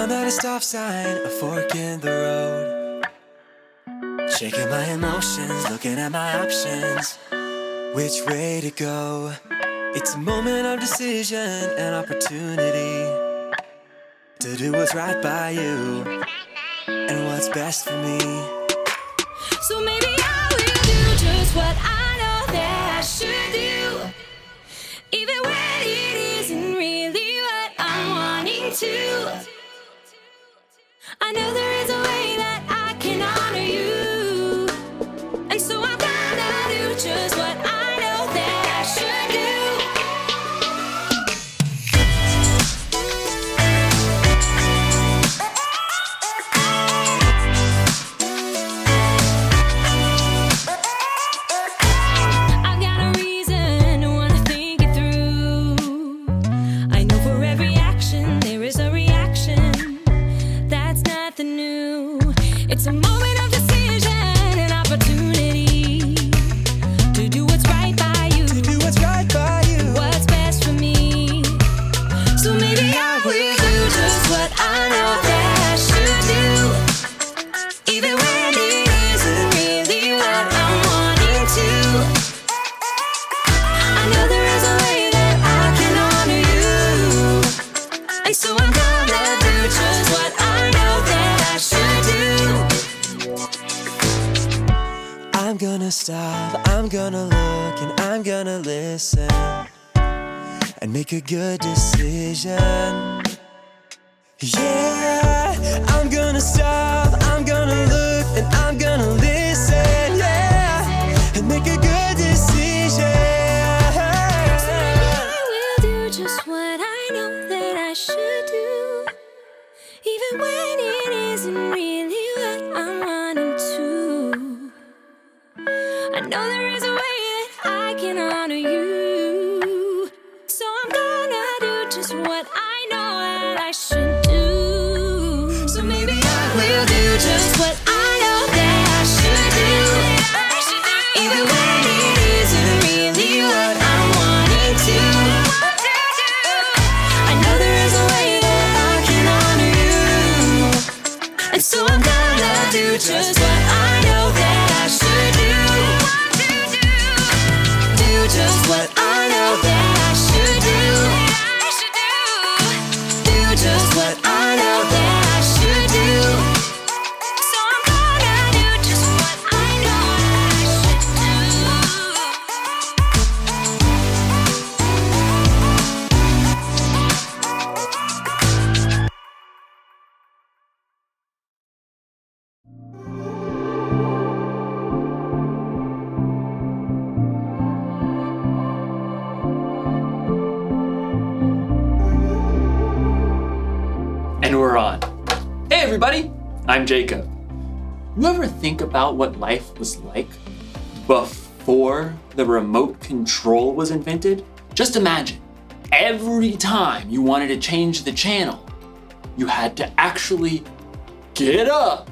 I'm at a stop sign, a fork in the road. Shaking my emotions, looking at my options. Which way to go? It's a moment of decision, an opportunity to do what's right by you and what's best for me. So maybe I will do just what I know that I should do, even when it isn't really what I'm wanting to. I know there is a way that I can honor you, and so I'm gonna do just what I know that I should do. I've got a reason to wanna think it through. I know for every action there is a reaction. That's nothing new. It's a moment of decision, an opportunity to do what's right by you, To do what's right by you. what's best for me. So maybe I will do just what I know that I should do, even when it isn't really what I'm wanting to. I know there is a way that I can honor you, and so I'm gonna do just what I know that I should do. I'm gonna stop, I'm gonna look, and I'm gonna listen and make a good decision. Yeah, I'm gonna stop, I'm gonna look, and I'm gonna listen, yeah, and make a good decision. I will do just what I know that I should do, even when it isn't really what I'm wanting to. I know there is a way that I can honor you, so I'm gonna do just what I know that I should do. So maybe I will do just what I know that I should do, even when it isn't really what I'm wanting to. I know there is a way that I can honor you, and so I'm gonna do just what I know that I should do. Do just what I know that I should do. Do just what I know that I should do. So I'm gonna do just what I know I should And we're on. Hey everybody, I'm Jacob. You ever think about what life was like before the remote control was invented? Just imagine, every time you wanted to change the channel, you had to actually get up,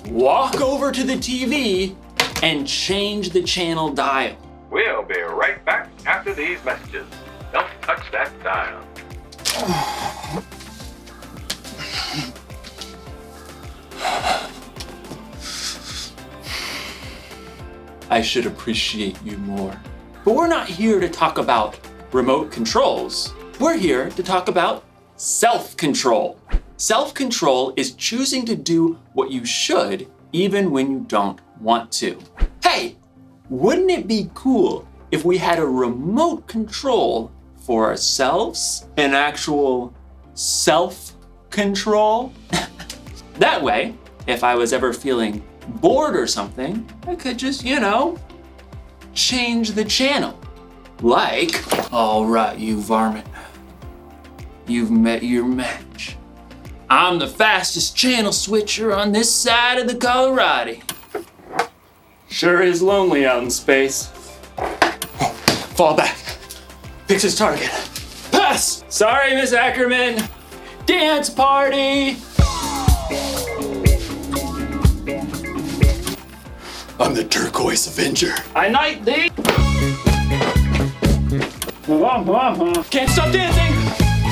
walk over to the TV, and change the channel dial. We'll be right back after these messages. Don't touch that dial. I should appreciate you more. But we're not here to talk about remote controls. We're here to talk about self-control. Self-control is choosing to do what you should even when you don't want to. Hey, wouldn't it be cool if we had a remote control for ourselves? An actual self-control? That way, if I was ever feeling bored or something, I could just, change the channel. Like, all right, you varmint. You've met your match. I'm the fastest channel switcher on this side of the Colorado. Sure is lonely out in space. Fall back. Picks his target. Pass! Sorry, Miss Ackerman. Dance party! I'm the Turquoise Avenger. I knight thee! Can't stop dancing!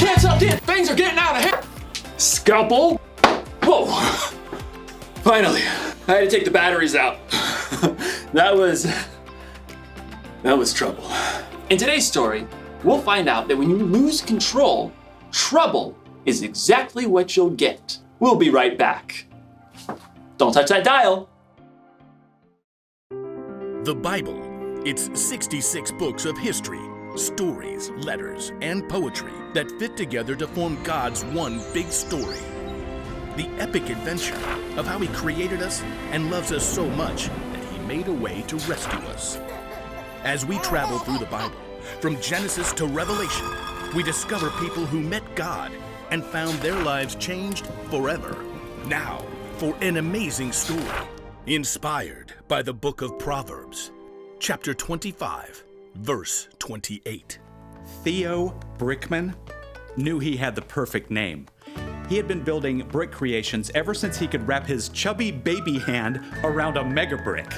Can't stop dancing! Things are getting out of hand! Scalpel! Whoa! Finally, I had to take the batteries out. That was trouble. In today's story, we'll find out that when you lose control, trouble is exactly what you'll get. We'll be right back. Don't touch that dial. The Bible. It's 66 books of history, stories, letters, and poetry that fit together to form God's one big story. The epic adventure of how He created us and loves us so much that He made a way to rescue us. As we travel through the Bible, from Genesis to Revelation, we discover people who met God and found their lives changed forever. Now, for an amazing story, inspired by the book of Proverbs, chapter 25, verse 28. Theo Brickman knew he had the perfect name. He had been building brick creations ever since he could wrap his chubby baby hand around a mega brick.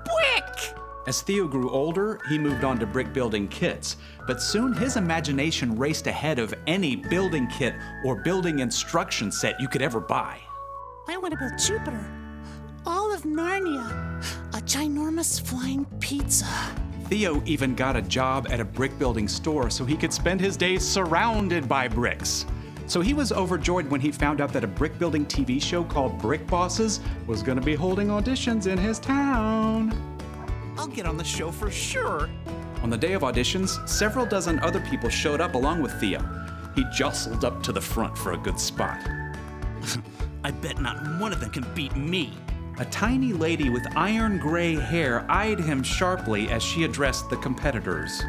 Brick! As Theo grew older, he moved on to brick building kits, but soon his imagination raced ahead of any building kit or building instruction set you could ever buy. I want to build Jupiter, all of Narnia, a ginormous flying pizza. Theo even got a job at a brick building store so he could spend his days surrounded by bricks. So he was overjoyed when he found out that a brick building TV show called Brick Bosses was going to be holding auditions in his town. I'll get on the show for sure. On the day of auditions, several dozen other people showed up along with Theo. He jostled up to the front for a good spot. I bet not one of them can beat me. A tiny lady with iron gray hair eyed him sharply as she addressed the competitors.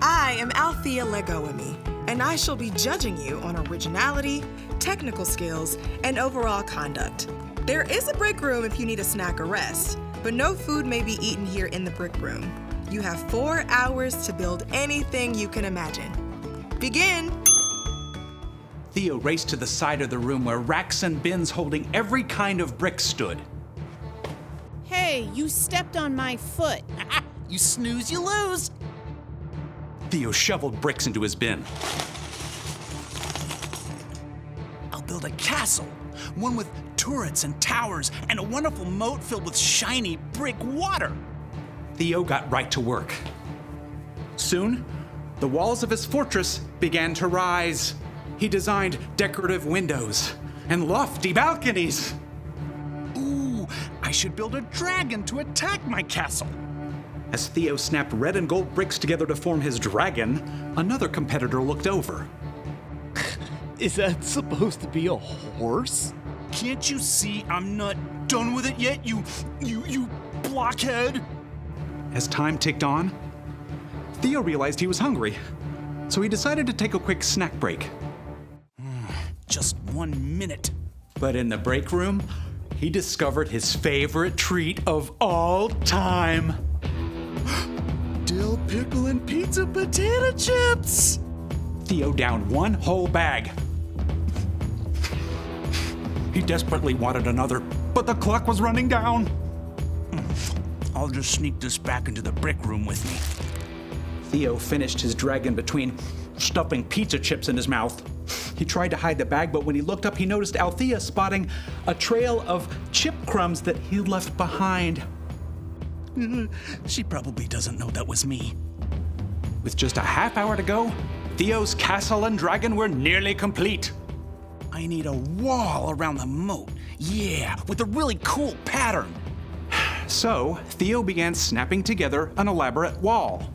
I am Althea Legoami, and I shall be judging you on originality, technical skills, and overall conduct. There is a break room if you need a snack or rest, but no food may be eaten here in the brick room. You have 4 hours to build anything you can imagine. Begin! Theo raced to the side of the room where racks and bins holding every kind of brick stood. Hey, you stepped on my foot. You snooze, you lose. Theo shoveled bricks into his bin. I'll build a castle, one with turrets and towers and a wonderful moat filled with shiny brick water. Theo got right to work. Soon, the walls of his fortress began to rise. He designed decorative windows and lofty balconies. Ooh, I should build a dragon to attack my castle. As Theo snapped red and gold bricks together to form his dragon, another competitor looked over. Is that supposed to be a horse? Can't you see I'm not done with it yet, you blockhead? As time ticked on, Theo realized he was hungry, so he decided to take a quick snack break. Just 1 minute. But in the break room, he discovered his favorite treat of all time. Dill pickle and pizza potato chips. Theo downed one whole bag. He desperately wanted another, but the clock was running down. I'll just sneak this back into the brick room with me. Theo finished his dragon between stuffing pizza chips in his mouth. He tried to hide the bag, but when he looked up, he noticed Althea spotting a trail of chip crumbs that he'd left behind. She probably doesn't know that was me. With just a half hour to go, Theo's castle and dragon were nearly complete. I need a wall around the moat. Yeah, with a really cool pattern. So, Theo began snapping together an elaborate wall.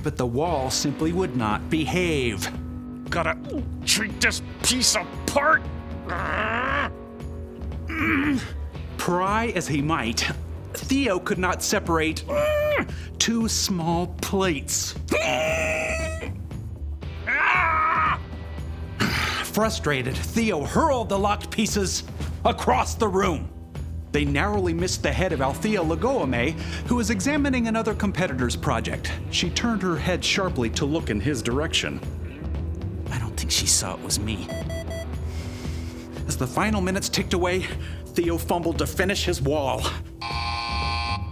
But the wall simply would not behave. Gotta treat this piece apart. Pry as he might, Theo could not separate two small plates. Frustrated, Theo hurled the locked pieces across the room. They narrowly missed the head of Althea Legoame, who was examining another competitor's project. She turned her head sharply to look in his direction. I don't think she saw it was me. As the final minutes ticked away, Theo fumbled to finish his wall.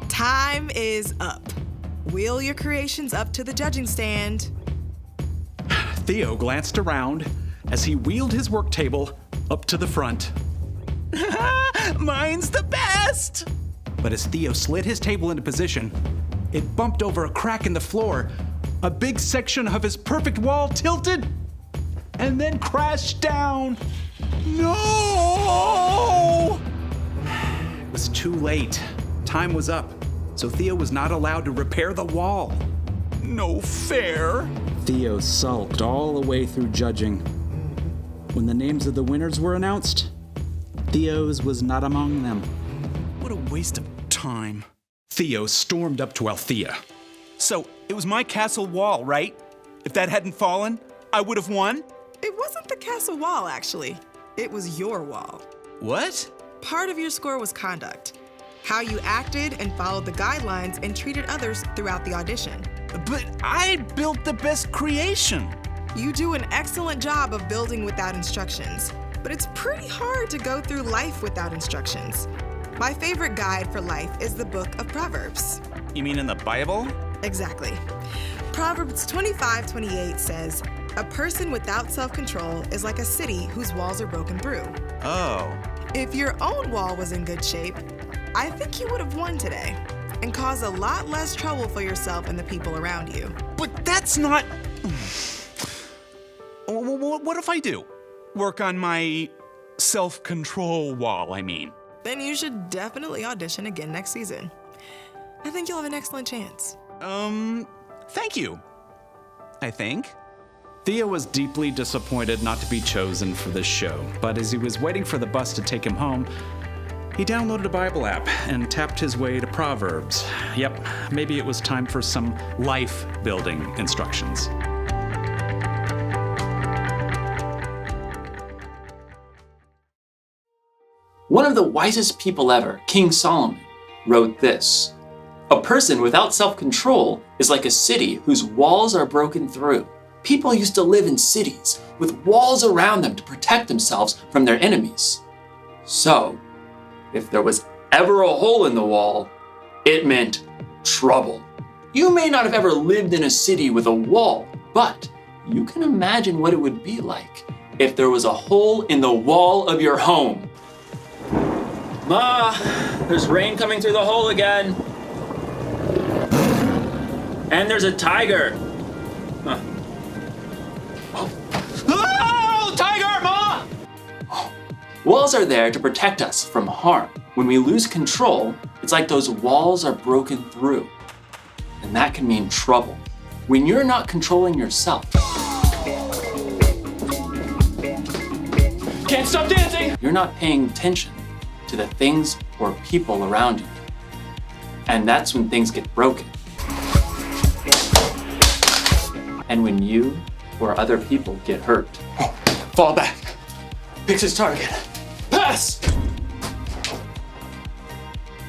Time is up. Wheel your creations up to the judging stand. Theo glanced around as he wheeled his work table up to the front. Mine's the best! But as Theo slid his table into position, it bumped over a crack in the floor. A big section of his perfect wall tilted and then crashed down. No! It was too late. Time was up, so Theo was not allowed to repair the wall. No fair. Theo sulked all the way through judging. When the names of the winners were announced, Theo's was not among them. What a waste of time. Theo stormed up to Althea. So, it was my castle wall, right? If that hadn't fallen, I would have won? It wasn't the castle wall, actually. It was your wall. What? Part of your score was conduct. How you acted and followed the guidelines and treated others throughout the audition. But I built the best creation. You do an excellent job of building without instructions, but it's pretty hard to go through life without instructions. My favorite guide for life is the book of Proverbs. You mean in the Bible? Exactly. Proverbs 25:28 says, "A person without self-control is like a city whose walls are broken through." Oh. If your own wall was in good shape, I think you would have won today and caused a lot less trouble for yourself and the people around you. But that's not... What if I do? Work on my self-control wall, I mean. Then you should definitely audition again next season. I think you'll have an excellent chance. Thank you. I think. Theo was deeply disappointed not to be chosen for this show, but as he was waiting for the bus to take him home, he downloaded a Bible app and tapped his way to Proverbs. Yep, maybe it was time for some life-building instructions. One of the wisest people ever, King Solomon, wrote this: "A person without self-control is like a city whose walls are broken through." People used to live in cities with walls around them to protect themselves from their enemies. So, if there was ever a hole in the wall, it meant trouble. You may not have ever lived in a city with a wall, but you can imagine what it would be like if there was a hole in the wall of your home. Ma, there's rain coming through the hole again. And there's a tiger. Huh. Oh, tiger, Ma! Walls are there to protect us from harm. When we lose control, it's like those walls are broken through. And that can mean trouble. When you're not controlling yourself. Can't stop dancing! You're not paying attention to the things or people around you. And that's when things get broken. And when you or other people get hurt. Oh, fall back. Picks his target. Pass!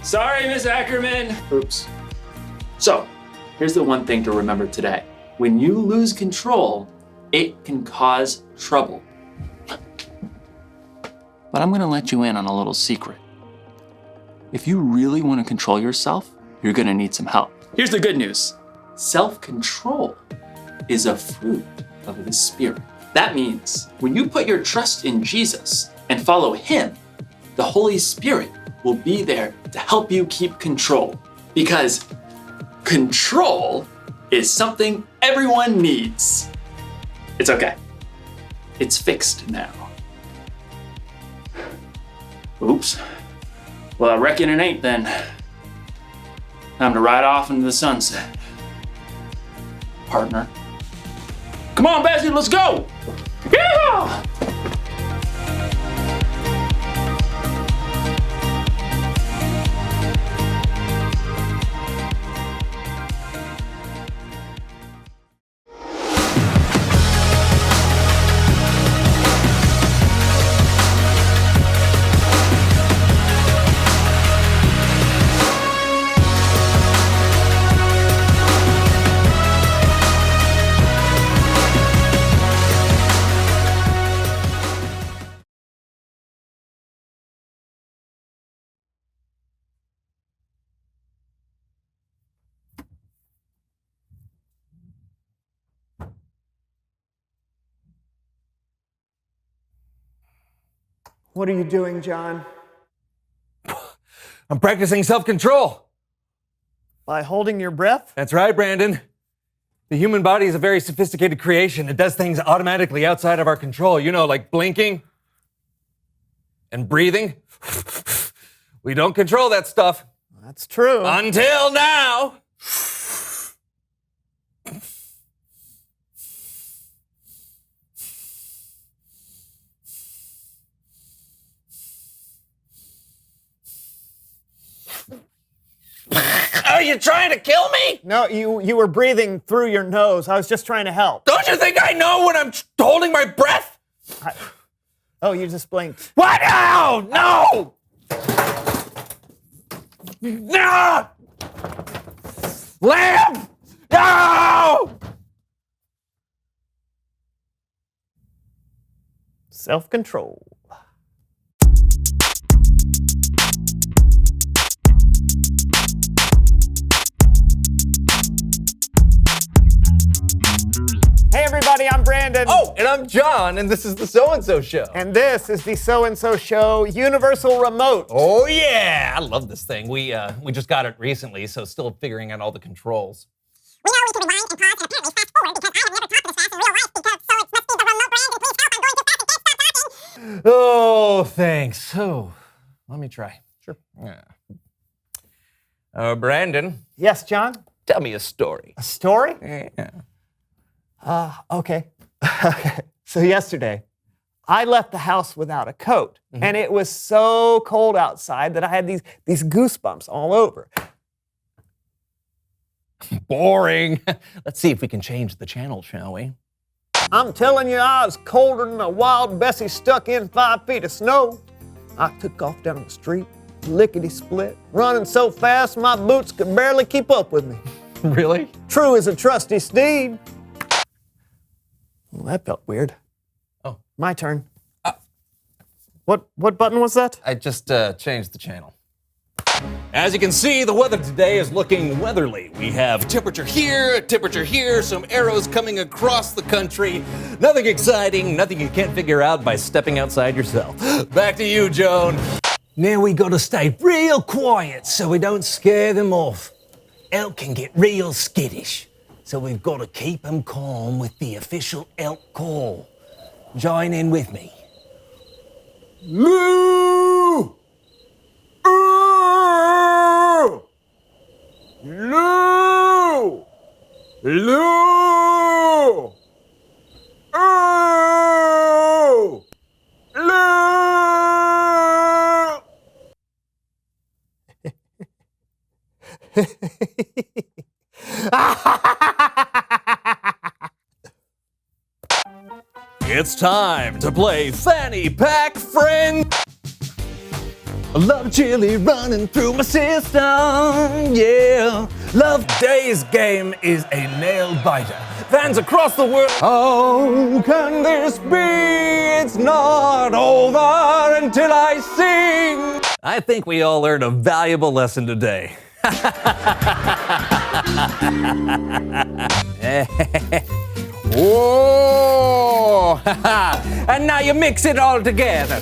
Sorry, Miss Ackerman. Oops. So, here's the one thing to remember today. When you lose control, it can cause trouble. But I'm gonna let you in on a little secret. If you really want to control yourself, you're gonna need some help. Here's the good news. Self-control is a fruit of the Spirit. That means when you put your trust in Jesus and follow Him, the Holy Spirit will be there to help you keep control. Because control is something everyone needs. It's okay. It's fixed now. Oops. Well, I reckon it ain't then. Time to ride off into the sunset. Partner. Come on, Bessie, let's go! Yeah! What are you doing, John? I'm practicing self-control. By holding your breath? That's right, Brandon. The human body is a very sophisticated creation. It does things automatically outside of our control. You know, like blinking and breathing. We don't control that stuff. That's true. Until now. Are you trying to kill me? No, you were breathing through your nose. I was just trying to help. Don't you think I know when I'm holding my breath? Oh, you just blinked. What? Ow! No! No! Lamb! No! Self-control. Hey everybody, I'm Brandon. Oh, and I'm John, and this is the So-and-So Show. And this is the So-and-So Show Universal Remote. Oh yeah, I love this thing. We just got it recently, so still figuring out all the controls. We know we can rewind and pause and apparently fast forward because I have never talked this fast in real life because so it must be the remote. Brandon, please help. I'm going too fast. I can't stop talking. Oh, thanks. Oh, let me try. Sure. Yeah. Brandon. Yes, John? Tell me a story. A story? Yeah. Okay. So yesterday, I left the house without a coat, and it was so cold outside that I had these goosebumps all over. Boring. Let's see if we can change the channel, shall we? I'm telling you, I was colder than a wild Bessie stuck in 5 feet of snow. I took off down the street, lickety-split, running so fast my boots could barely keep up with me. Really? True as a trusty steed. Well, that felt weird. Oh. My turn. What button was that? I just changed the channel. As you can see, the weather today is looking weatherly. We have temperature here, some arrows coming across the country. Nothing exciting, nothing you can't figure out by stepping outside yourself. Back to you, Joan. Now we gotta stay real quiet so we don't scare them off. Elk can get real skittish, so we've gotta keep them calm with the official elk call. Join in with me. Loo! Loo! Loo! Oh! Loo! It's time to play Fanny Pack Friend. Love chili running through my system, yeah. Love Today's game is a nail biter. Fans across the world. How can this be? It's not over until I sing. I think we all learned a valuable lesson today. Whoa! And now you mix it all together.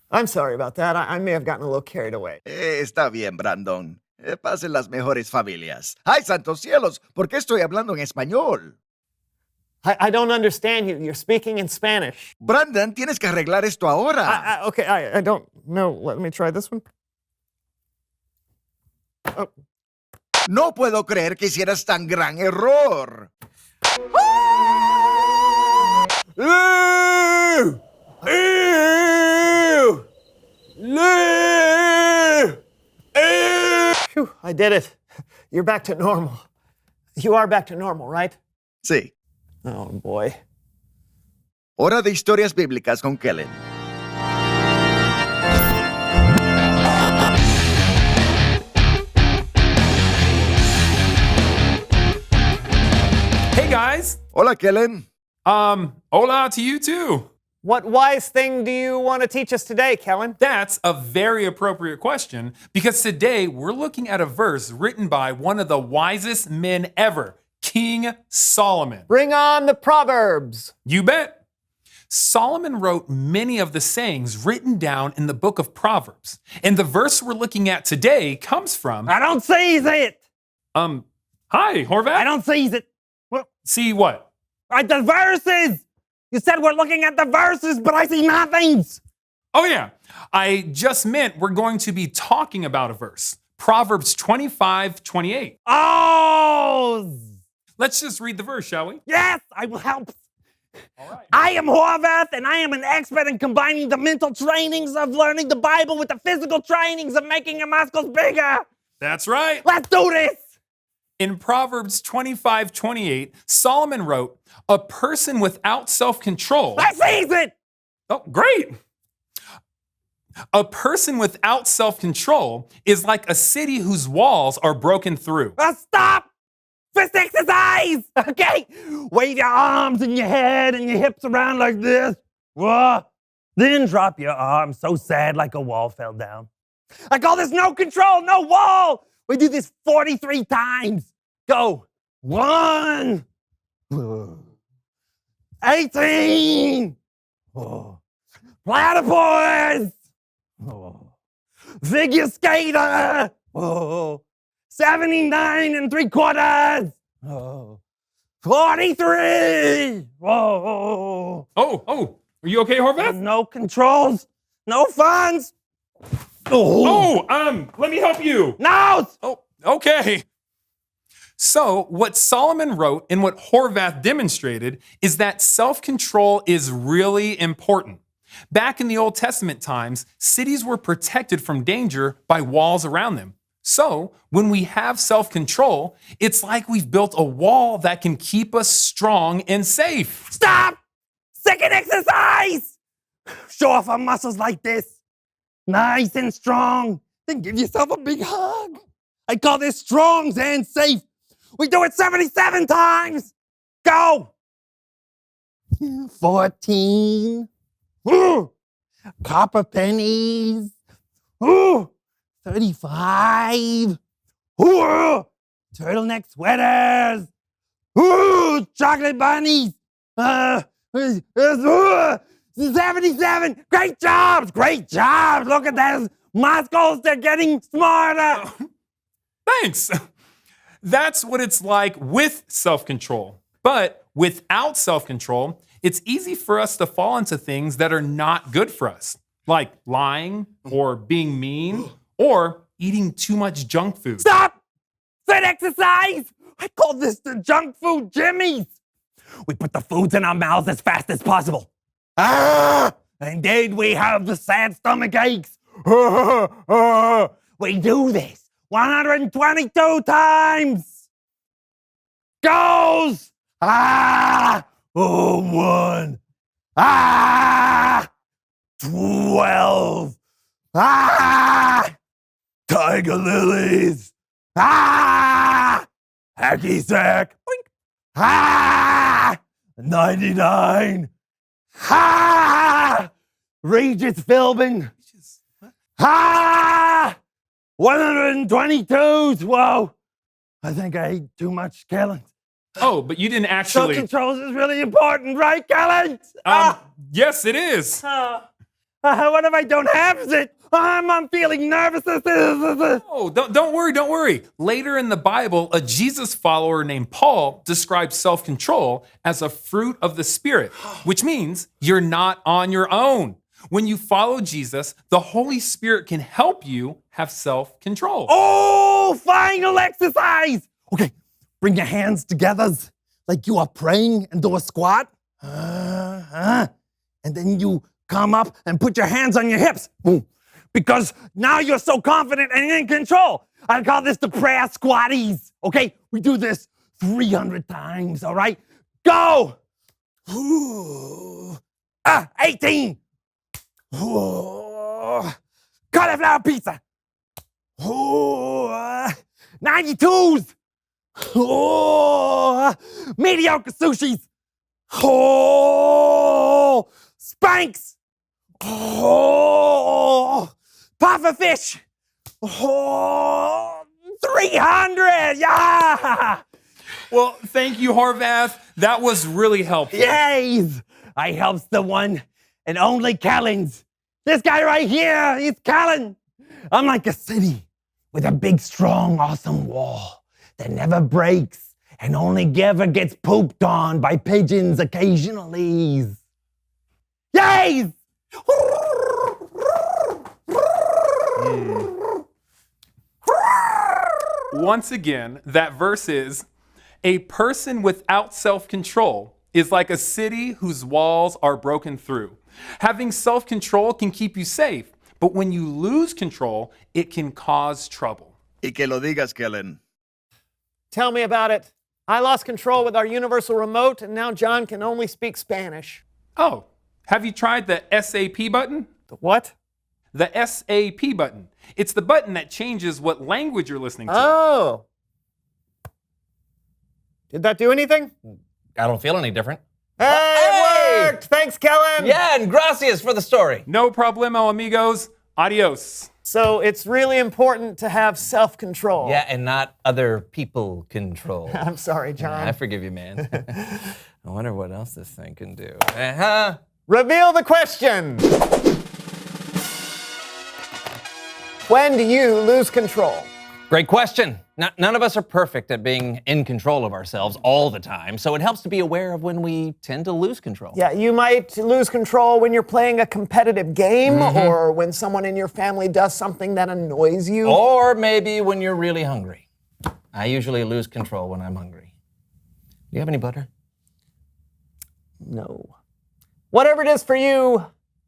I'm sorry about that. I may have gotten a little carried away. Está bien, Brandon. Pasen las mejores familias. ¡Ay, santos cielos! ¿Por qué estoy hablando en español? I don't understand you. You're speaking in Spanish. Brandon, tienes que arreglar esto ahora. Okay, I don't know. Let me try this one. Oh. No puedo creer que hicieras tan gran error. Phew, I did it. You're back to normal. You are back to normal, right? Sí. Oh, boy. Hora de historias bíblicas con Kellen. Hey guys. Hola, Kellen. Hola to you too. What wise thing do you want to teach us today, Kellen? That's a very appropriate question because today we're looking at a verse written by one of the wisest men ever, King Solomon. Bring on the Proverbs. You bet. Solomon wrote many of the sayings written down in the book of Proverbs. And the verse we're looking at today comes from... I don't see it. Hi, Horvath. I don't see it. See what? The verses. You said we're looking at the verses, but I see nothing. Oh, yeah. I just meant we're going to be talking about a verse. Proverbs 25:28. Oh! Let's just read the verse, shall we? Yes, I will help. All right. I am Horvath, and I am an expert in combining the mental trainings of learning the Bible with the physical trainings of making your muscles bigger. That's right. Let's do this. In Proverbs 25:28, Solomon wrote, "A person without self-control..." I sees it. Oh, great. A person without self-control is like a city whose walls are broken through. Stop! Fist exercise! Okay? Wave your arms and your head and your hips around like this. Whoa. Then drop your arms so sad like a wall fell down. I call this no control, no wall. We do this 43 times. Go. 1. 18. Platypus. Figure skater. 79 3/4. 43. Oh, are you okay, Horvath? No controls, no funds. Let me help you. No. Oh, okay. So, what Solomon wrote and what Horvath demonstrated is that self-control is really important. Back in the Old Testament times, cities were protected from danger by walls around them. So, when we have self-control, it's like we've built a wall that can keep us strong and safe. Stop! Second exercise! Show off our muscles like this. Nice and strong. Then give yourself a big hug. I call this strong and safe. We do it 77 times. Go! 14. Copper pennies. 35. Turtleneck sweaters. Chocolate bunnies. 77. Great jobs. Great jobs. Look at those muscles. They're getting smarter. Thanks. That's what it's like with self-control. But without self-control, it's easy for us to fall into things that are not good for us, like lying or being mean or eating too much junk food. Stop! Fit exercise! I call this the junk food jimmies. We put the foods in our mouths as fast as possible. And then we have the sad stomach aches. We do this 122 times. Goes. 1. 12. Tiger lilies. Hacky sack. 99. Regis Philbin. 122s. Whoa. I think I ate too much, Kellen. Oh, but you didn't actually... Self-control is really important, right, Kellen? Yes, it is. What if I don't have it? I'm feeling nervous. Oh, don't worry. Later in the Bible, a Jesus follower named Paul describes self-control as a fruit of the Spirit, which means you're not on your own. When you follow Jesus, the Holy Spirit can help you have self-control. Oh, final exercise. Okay, bring your hands together like you are praying and do a squat. And then you come up and put your hands on your hips. Boom. Because now you're so confident and in control. I call this the prayer squatties. Okay, we do this 300 times, all right? Go! 18. Cauliflower pizza. 92s. Mediocre sushis. Spanks. Puffer fish. 300. Yeah. Well, thank you, Horvath. That was really helpful. Yes! I helps the one and only Callens. This guy right here, he's Callan. I'm like a city with a big, strong, awesome wall that never breaks and only ever gets pooped on by pigeons occasionally. Yes! Once again, that verse is, a person without self-control is like a city whose walls are broken through. Having self-control can keep you safe, but when you lose control, it can cause trouble. Y que lo digas, Kellen. Tell me about it. I lost control with our universal remote, and now John can only speak Spanish. Oh, have you tried the SAP button? The what? The SAP button. It's the button that changes what language you're listening to. Oh. Did that do anything? I don't feel any different. Hey, it worked! Thanks, Kellen! Yeah, and gracias for the story. No problemo, amigos. Adios. So it's really important to have self-control. Yeah, and not other people control. I'm sorry, John. I forgive you, man. I wonder what else this thing can do. Uh-huh. Reveal the question. When do you lose control? Great question. None of us are perfect at being in control of ourselves all the time, so it helps to be aware of when we tend to lose control. Yeah, you might lose control when you're playing a competitive game, or when someone in your family does something that annoys you. Or maybe when you're really hungry. I usually lose control when I'm hungry. Do you have any butter? No. Whatever it is for you,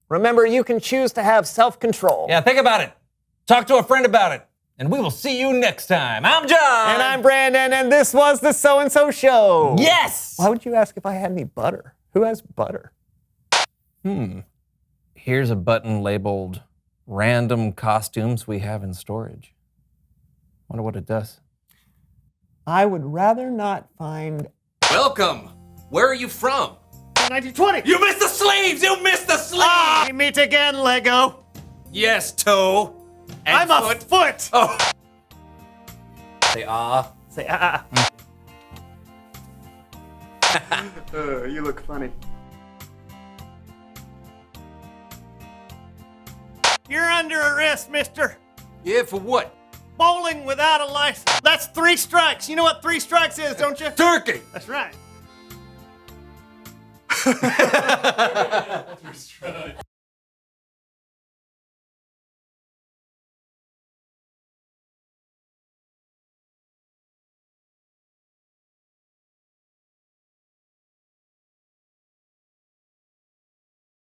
remember you can choose to have self-control. Yeah, think about it. Talk to a friend about it. And we will see you next time. I'm John. And I'm Brandon, and this was the So-and-So Show. Yes! Why would you ask if I had any butter? Who has butter? Here's a button labeled Random Costumes We Have in Storage. Wonder what it does. I would rather not find... Welcome. Where are you from? 1920. You missed the sleeves! You missed the sleeves! We meet again, Lego. Yes, toe. And I'm a foot. Oh. Say ah. Say ah. You look funny. You're under arrest, mister. Yeah, for what? Bowling without a license. That's 3 strikes. You know what 3 strikes is, don't you? Turkey. That's right.